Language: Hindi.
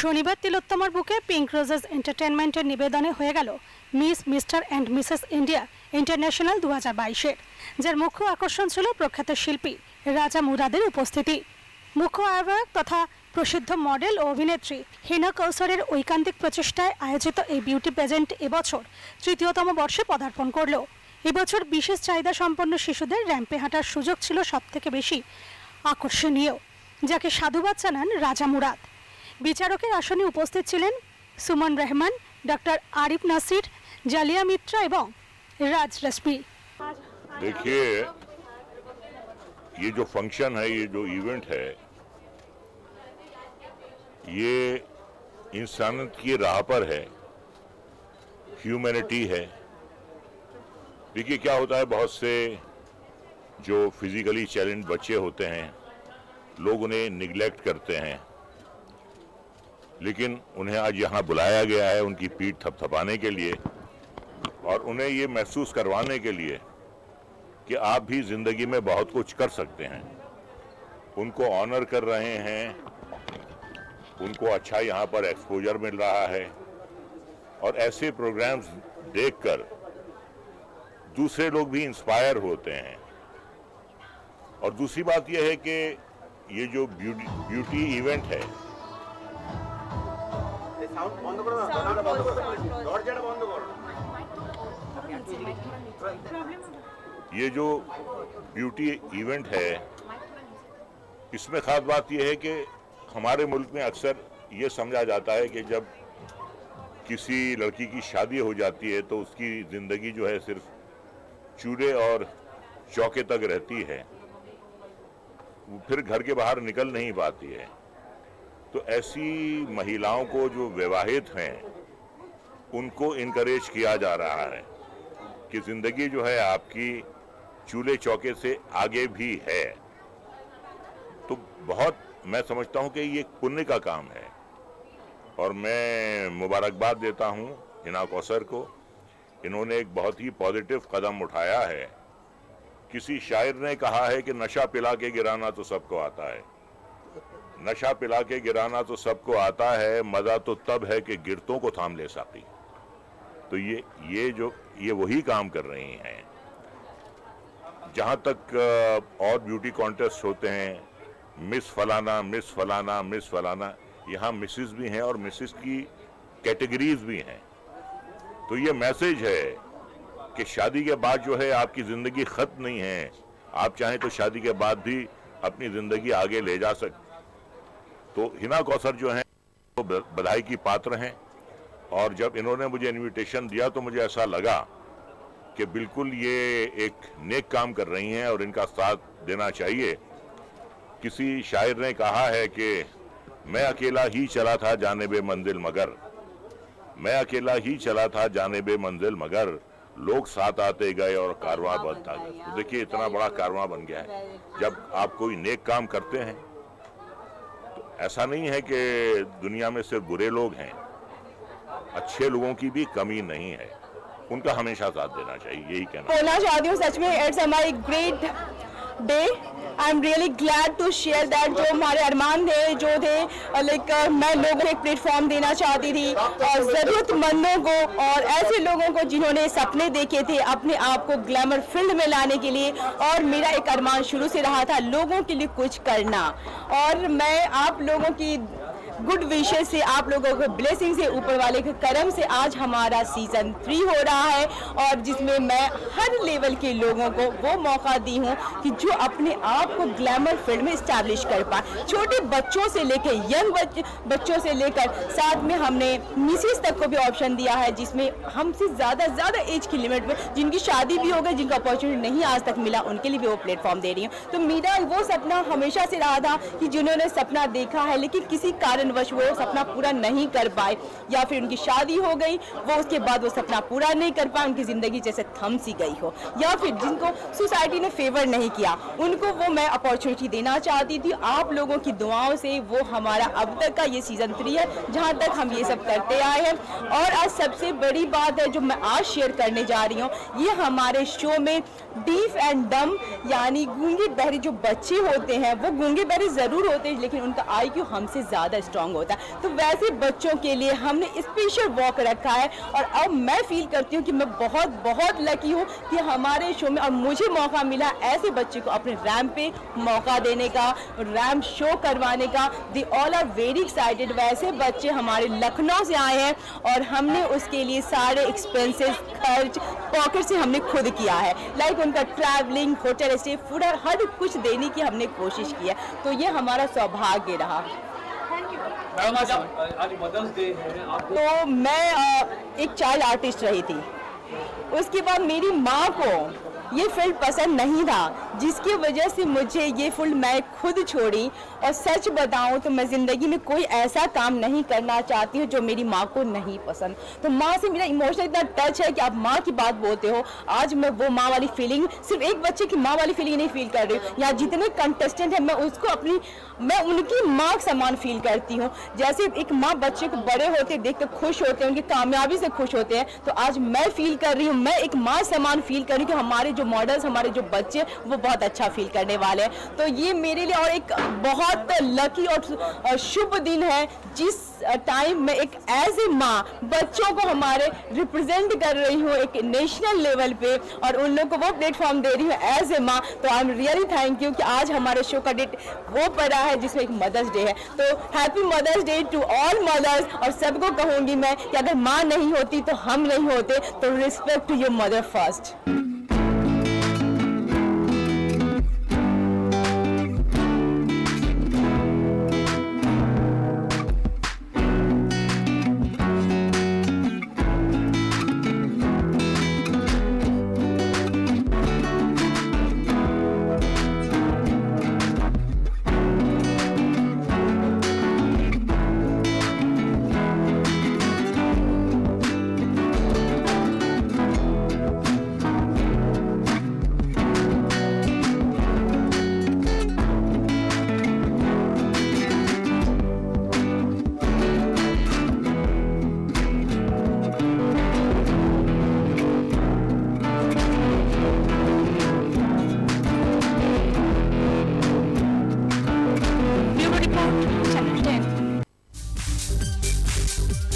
শনিবার তিলোত্তমার বুকে পিঙ্ক রোজেস এন্টারটেনমেন্টের নিবেদনে হয়ে গেল Miss Mister and Mrs India International 2022-এর, যার মুখ্য আকর্ষণ ছিল প্রখ্যাত শিল্পী রাজা মুরাদের উপস্থিতি। মুখ্য আহ্বায়ক তথা প্রসিদ্ধ মডেল ও অভিনেত্রী হিনা কৌসরের ঐকান্তিক প্রচেষ্টায় আয়োজিত এই বিউটি পেজেন্ট এবছর তৃতীয়তম বর্ষে পদার্পণ করল। এবছর বিশেষ চাহিদা সম্পন্ন শিশুদের র্যাম্পে হাঁটার সুযোগ ছিল সবথেকে বেশি আকর্ষণীয়, যাকে সাধুবাদ জানান রাজা মুরাদ। বিচারকের আসনে উপস্থিত ছিলেন সুমন রহমান, डॉक्टर आरिफ नासिर, जालिया मित्रा एवं राज रश्मि। देखिए, ये जो फंक्शन है, ये जो इवेंट है, ये इंसानियत की राह पर है, ह्यूमैनिटी है। देखिए क्या होता है, बहुत से जो फिजिकली चैलेंज बच्चे होते हैं, लोग उन्हें निगलेक्ट करते हैं, लेकिन उन्हें आज यहाँ बुलाया गया है उनकी पीठ थपथपाने के लिए और उन्हें ये महसूस करवाने के लिए कि आप भी जिंदगी में बहुत कुछ कर सकते हैं। उनको ऑनर कर रहे हैं, उनको अच्छा यहाँ पर एक्सपोजर मिल रहा है और ऐसे प्रोग्राम्स देखकर दूसरे लोग भी इंस्पायर होते हैं। और दूसरी बात यह है कि ये जो ब्यूटी इवेंट है, ये जो ब्यूटी इवेंट है, इसमें खास बात यह है कि हमारे मुल्क में अक्सर ये समझा जाता है कि जब किसी लड़की की शादी हो जाती है तो उसकी ज़िंदगी जो है सिर्फ चूल्हे और चौके तक रहती है, वो फिर घर के बाहर निकल नहीं पाती है। तो ऐसी महिलाओं को जो विवाहित हैं उनको इनकरेज किया जा रहा है कि ज़िंदगी जो है आपकी चूल्हे चौके से आगे भी है। तो बहुत मैं समझता हूं कि ये एक पुण्य का काम है और मैं मुबारकबाद देता हूं हिना कौसर को। इन्होंने एक बहुत ही पॉजिटिव कदम उठाया है। किसी शायर ने कहा है कि नशा पिला के गिराना तो सबको आता है, नशा पिला के गिराना तो सबको आता है, मजा तो तब है कि गिरतों को थाम ले साथी। तो ये वही काम कर रही हैं। जहां तक और ब्यूटी कॉन्टेस्ट होते हैं, मिस फलाना मिस फलाना मिस फलाना, यहाँ मिसेस भी हैं और मिसेस की कैटेगरीज भी हैं। तो ये मैसेज है कि शादी के बाद जो है आपकी जिंदगी खत्म नहीं है, आप चाहें तो शादी के बाद भी अपनी जिंदगी आगे ले जा सकते। तो हिना कौसर जो हैं वो बधाई की पात्र हैं और जब इन्होंने मुझे इनविटेशन दिया तो मुझे ऐसा लगा कि बिल्कुल ये एक नेक काम कर रही हैं और इनका साथ देना चाहिए। किसी शायर ने कहा है कि मैं अकेला ही चला था जानिबे मंजिल मगर, मैं अकेला ही चला था जानिबे मंजिल मगर, लोग साथ आते गए और कारवां बढ़ता गया। तो देखिए इतना बड़ा कारवां बन गया है। जब आप कोई नेक काम करते हैं, ऐसा नहीं है कि दुनिया में सिर्फ बुरे लोग हैं, अच्छे लोगों की भी कमी नहीं है, उनका हमेशा साथ देना चाहिए, यही कहना चाहती हूँ। सच में it's my great day. I am really glad to share that जो हमारे अरमान थे, जो थे लाइक मैं लोगों को एक प्लेटफॉर्म देना चाहती थी और ज़रूरतमंदों को और ऐसे लोगों को जिन्होंने सपने देखे थे अपने आप को ग्लैमर फील्ड में लाने के लिए। और मेरा एक अरमान शुरू से रहा था लोगों के लिए कुछ करना, और मैं आप लोगों की गुड विशेस से, आप लोगों के ब्लेसिंग से, ऊपर वाले के करम से आज हमारा सीजन 3 हो रहा है और जिसमें मैं हर लेवल के लोगों को वो मौका दी हूँ कि जो अपने आप को ग्लैमर फील्ड में इस्टेब्लिश कर पाए। छोटे बच्चों से लेकर यंग बच्चों से लेकर साथ में हमने मिसेस तक को भी ऑप्शन दिया है, जिसमें हमसे ज़्यादा एज की लिमिट में जिनकी शादी भी हो गई, जिनका अपॉर्चुनिटी नहीं आज तक मिला, उनके लिए भी वो प्लेटफॉर्म दे रही हूँ। तो मेरा वो सपना हमेशा से रहा था कि जिन्होंने सपना देखा है लेकिन किसी कारणवश वो सपना पूरा नहीं कर पाए, या फिर उनकी शादी हो गई, वो उसके बाद वो सपना पूरा नहीं कर पाए, उनकी ज़िंदगी जैसे थम सी गई हो, या फिर जिनको सोसाइटी ने फेवर नहीं किया, उनको वो मैं अपॉर्चुनिटी देना चाहती थी। आप लोगों की दुआओं से वो हमारा अब तक का ये सीज़न 3 है जहाँ तक हम ये सब करते आए हैं। और आज सबसे बड़ी बात है जो मैं आज शेयर करने जा रही हूँ, ये हमारे शो में डीफ एंड डम यानी गूंगे बहरे जो बच्चे होते हैं, वो गूंगे बहरे ज़रूर होते हैं लेकिन उनका IQ हमसे ज़्यादा स्ट्रॉन्ग स्ट्रांग होता है। तो वैसे बच्चों के लिए हमने स्पेशल वॉक रखा है और अब मैं फील करती हूँ कि मैं बहुत बहुत लकी हूँ कि हमारे शो में और मुझे मौका मिला ऐसे बच्चे को अपने रैम्प पे मौका देने का, रैम्प शो करवाने का। They all are very excited. वैसे बच्चे हमारे लखनऊ से आए हैं और हमने उसके लिए सारे एक्सपेंसेस खर्च पॉकेट से हमने खुद किया है। लाइक उनका ट्रैवलिंग, होटल स्टे, फूड, हर कुछ देने की हमने कोशिश की है। तो ये हमारा सौभाग्य रहा। मैडम आज मदर्स डे है, आप तो मैं एक चाइल्ड आर्टिस्ट रही थी। उसके बाद मेरी माँ को ये फील्ड पसंद नहीं था, जिसकी वजह से मुझे ये फील्ड मैं खुद छोड़ी। और सच बताऊं तो मैं ज़िंदगी में कोई ऐसा काम नहीं करना चाहती हूँ जो मेरी माँ को नहीं पसंद। तो माँ से मेरा इमोशनल इतना टच है कि आप माँ की बात बोलते हो। आज मैं वो माँ वाली फीलिंग, सिर्फ एक बच्चे की माँ वाली फीलिंग नहीं फील कर रही हूँ। यहाँ जितने कंटेस्टेंट हैं मैं उनकी माँ समान फील करती हूँ। जैसे एक माँ बच्चे को बड़े होते देख कर खुश होते हैं, उनकी कामयाबी से खुश होते हैं, तो आज मैं फील कर रही हूँ, मैं एक माँ समान फील कर रही हूँ कि हमारे जो मॉडल्स, हमारे जो बच्चे वो बहुत अच्छा फील करने वाले हैं। तो ये मेरे लिए और एक बहुत लकी और शुभ दिन है, जिस टाइम में एक एज ए माँ बच्चों को हमारे रिप्रेजेंट कर रही हूँ एक नेशनल लेवल पे और उन लोगों को वो प्लेटफॉर्म दे रही हूँ एज ए माँ। तो आई एम रियली थैंक यू कि आज हमारे शो का डेट वो पड़ा है जिसमें एक मदर्स डे है। तो happy Mother's Day to all mothers. और सबको कहूँगी मैं कि अगर माँ नहीं होती तो हम नहीं होते। तो respect to your mother first.